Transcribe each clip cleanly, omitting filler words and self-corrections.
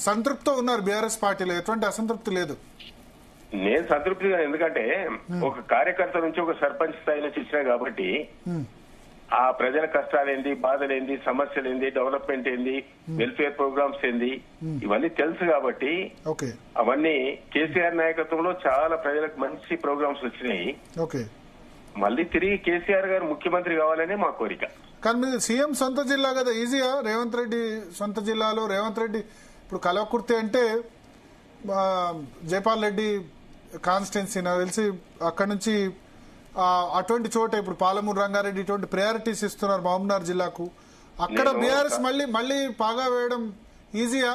సంతృప్తితో ఉన్నారు బీఆర్ఎస్ పార్టీలో, ఎటువంటి అసంతృప్తి లేదు. నేను సంతృప్తిగా, ఎందుకంటే ఒక కార్యకర్త నుంచి ఒక సర్పంచ్ స్థాయి నుంచి ఇచ్చినా కాబట్టి ఆ ప్రజల కష్టాలేంది, బాధలేంది, సమస్యలేంది, డెవలప్మెంట్ ఏంది, వెల్ఫేర్ ప్రోగ్రామ్స్ ఏంది, ఇవన్నీ తెలుసు కాబట్టి అవన్నీ కేసీఆర్ నాయకత్వంలో చాలా ప్రజలకు మంచి ప్రోగ్రామ్స్ వచ్చినాయి. మళ్ళీ తిరిగి కేసీఆర్ గారు ముఖ్యమంత్రి కావాలనే మా కోరిక. కానీ మీరు సీఎం సొంత జిల్లా కదా, ఈజీగా రేవంత్ రెడ్డి సొంత జిల్లాలో రేవంత్ రెడ్డి ఇప్పుడు కల్వకుర్తి అంటే జైపాల్ రెడ్డి కాన్స్టిట్యున్సీ నాకు తెలిసి అక్కడి నుంచి అటువంటి చోట ఇప్పుడు పాలమూరు రంగారెడ్డి ఇటువంటి ప్రయారిటీస్ ఇస్తున్నారు మహబూబ్నగర్ జిల్లాకు. అక్కడ బీఆర్ఎస్ మళ్ళీ పాగా వేయడం ఈజీయా?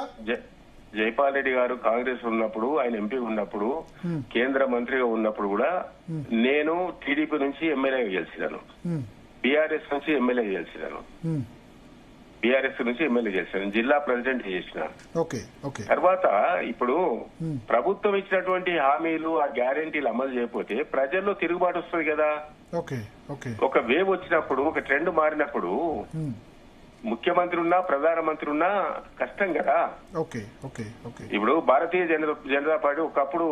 జైపాల్ రెడ్డి గారు కాంగ్రెస్ ఉన్నప్పుడు, ఆయన ఎంపీ ఉన్నప్పుడు, కేంద్ర మంత్రిగా ఉన్నప్పుడు కూడా నేను టీడీపీ నుంచి ఎమ్మెల్యేగా గెలిచినాను, బీఆర్ఎస్ నుంచి ఎమ్మెల్యేగా గెలిచినాను, బీఆర్ఎస్ నుంచి ఎమ్మెల్యే చేశాను, జిల్లా ప్రెసిడెంట్ చేసిన. తర్వాత ఇప్పుడు ప్రభుత్వం ఇచ్చినటువంటి హామీలు, ఆ గ్యారెంటీలు అమలు చేయకపోతే ప్రజల్లో తిరుగుబాటు వస్తుంది కదా. ఒక వేవ్ వచ్చినప్పుడు, ఒక ట్రెండ్ మారినప్పుడు ముఖ్యమంత్రి ఉన్నా ప్రధానమంత్రి ఉన్నా కష్టం కదా. ఇప్పుడు భారతీయ జనతా పార్టీ ఒకప్పుడు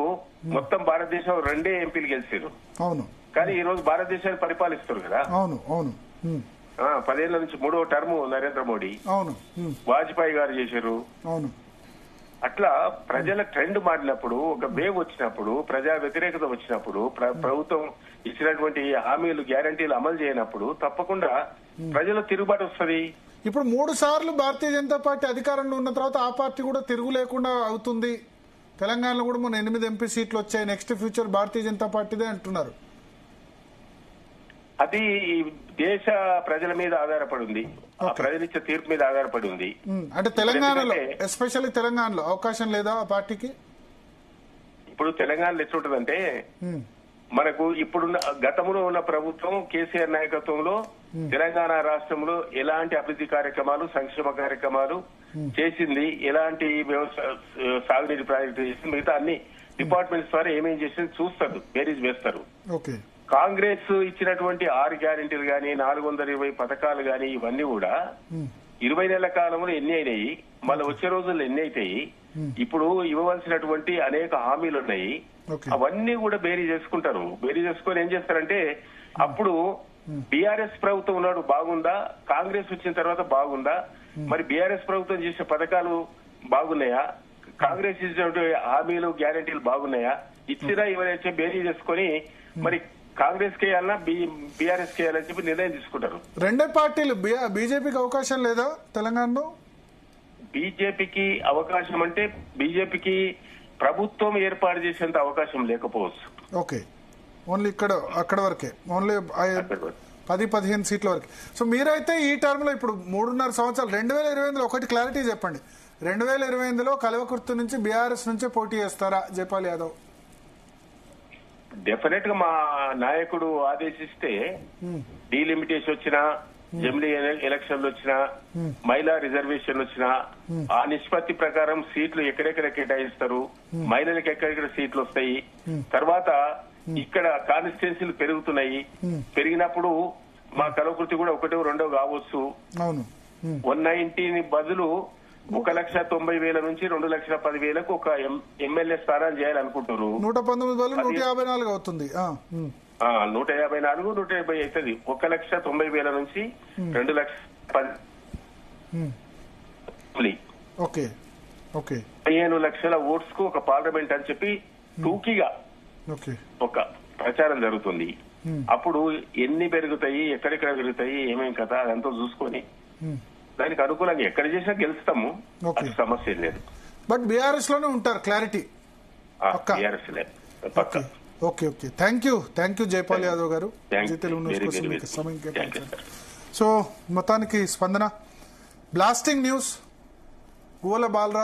మొత్తం భారతదేశం 2 ఎంపీలు గెలిచారు, కానీ ఈ రోజు భారతదేశాన్ని పరిపాలిస్తారు కదా. 10 ఏళ్ల నుంచి 3వ టర్మ్ నరేంద్ర మోడీ, వాజ్పేయి గారు చేశారు. అట్లా ప్రజల ట్రెండ్ మారినప్పుడు, ఒక వేవ్ వచ్చినప్పుడు, ప్రజా వ్యతిరేకత వచ్చినప్పుడు, ప్రభుత్వం ఇచ్చినటువంటి హామీలు గ్యారంటీలు అమలు చేయనప్పుడు తప్పకుండా ప్రజల తిరుగుబాటు వస్తుంది. ఇప్పుడు 3 సార్లు భారతీయ జనతా పార్టీ అధికారంలో ఉన్న తర్వాత ఆ పార్టీ కూడా తిరుగు లేకుండా అవుతుంది. తెలంగాణలో కూడా మొన్న 8 ఎంపీ సీట్లు వచ్చాయి, నెక్స్ట్ ఫ్యూచర్ భారతీయ జనతా పార్టీదే అంటున్నారు. అది దేశ ప్రజల మీద ఆధారపడి ఉంది, ప్రజలిచ్చే తీర్పు మీద ఆధారపడి ఉంది. అంటే తెలంగాణలో, ఎస్పెషల్లీ తెలంగాణలో అవకాశం లేదా ఆ పార్టీకి? ఇప్పుడు తెలంగాణలో ఎట్లుంటదంటే, మనకు ఇప్పుడున్న గతంలో ఉన్న ప్రభుత్వం కేసీఆర్ నాయకత్వంలో తెలంగాణ రాష్ట్రంలో ఎలాంటి అభివృద్ధి కార్యక్రమాలు, సంక్షేమ కార్యక్రమాలు చేసింది, ఎలాంటి సాగునీటి ప్రాజెక్టు చేసింది, మిగతా అన్ని డిపార్ట్మెంట్స్ ద్వారా ఏమేం చేసింది చూస్తారు, బేరీజ్ వేస్తారు. కాంగ్రెస్ ఇచ్చినటువంటి 6 గ్యారెంటీలు గాని, 420 పథకాలు గాని, ఇవన్నీ కూడా 20 నెలల కాలంలో ఎన్ని అయినాయి, మళ్ళీ వచ్చే రోజుల్లో ఎన్ని అవుతాయి, ఇప్పుడు ఇవ్వవలసినటువంటి అనేక హామీలు ఉన్నాయి, అవన్నీ కూడా బేరీ చేసుకుంటారు. బేరీ చేసుకొని ఏం చేస్తారంటే, అప్పుడు బీఆర్ఎస్ ప్రభుత్వం ఉన్నాడు బాగుందా, కాంగ్రెస్ వచ్చిన తర్వాత బాగుందా, మరి బీఆర్ఎస్ ప్రభుత్వం చేసే పథకాలు బాగున్నాయా, కాంగ్రెస్ ఇచ్చినటువంటి హామీలు గ్యారెంటీలు బాగున్నాయా, ఇచ్చినా ఇవన్నీ బేరీ చేసుకొని మరి కాంగ్రెస్ కేయాలన్నా బీఆర్ఎస్ కేయాలని చెప్పి నిర్ణయం తీసుకుంటారు. 2 పార్టీలు. బీజేపీకి అవకాశం లేదా తెలంగాణలో? బీజేపీకి అవకాశం అంటే బీజేపీకి ప్రభుత్వం ఏర్పాటు చేసేంత అవకాశం లేకపోవచ్చు. ఓన్లీ అక్కడ వరకే, ఓన్లీ 10-15 సీట్ల వరకే. సో మీరైతే ఈ టర్మ్ లో ఇప్పుడు 3.5 సంవత్సరాలు 2028లో ఒకటి క్లారిటీ చెప్పండి, 2028లో కల్వకుర్తి నుంచి బీఆర్ఎస్ నుంచే పోటీ చేస్తారా జైపాల్ యాదవ్? డెఫినెట్ గా మా నాయకుడు ఆదేశిస్తే డీలిమిటేషన్ వచ్చినా, జమిలీ ఎలక్షన్లు వచ్చినా, మహిళా రిజర్వేషన్లు వచ్చినా, ఆ నిష్పత్తి ప్రకారం సీట్లు ఎక్కడెక్కడ కేటాయిస్తారు, మహిళలకు ఎక్కడెక్కడ సీట్లు వస్తాయి, తర్వాత ఇక్కడ కాన్స్టిట్యున్సీలు పెరుగుతున్నాయి, పెరిగినప్పుడు మా కల్వకుర్తి కూడా 1, 2 కావచ్చు. 190 బదులు 1,90,000 నుంచి 2,10,000 ఒక ఎమ్మెల్యే స్థానాలు చేయాలనుకుంటున్నారు. 119 బదులు 154 అవుతుంది. 154, 150 అవుతుంది. 1,90,000 నుంచి 2,10,000 15 లక్షల ఓట్స్ కు ఒక పార్లమెంట్ అని చెప్పి టూకీగా ఒక ప్రచారం జరుగుతుంది. అప్పుడు ఎన్ని పెరుగుతాయి, ఎక్కడెక్కడ పెరుగుతాయి, ఏమేం కదా అదంతా చూసుకొని దానికి అనుకూలంగా ఎక్కడ చేసినా గెలుస్తాము, అది సమస్య లేదు. బట్ బీఆర్ఎస్ లోనే ఉంటారు, clarity? BRS okay. Thank you Jaipal Yadav గారు. సో మొత్తానికి స్పందన బ్లాస్టింగ్ న్యూస్. గువ్వల బాలరాజ్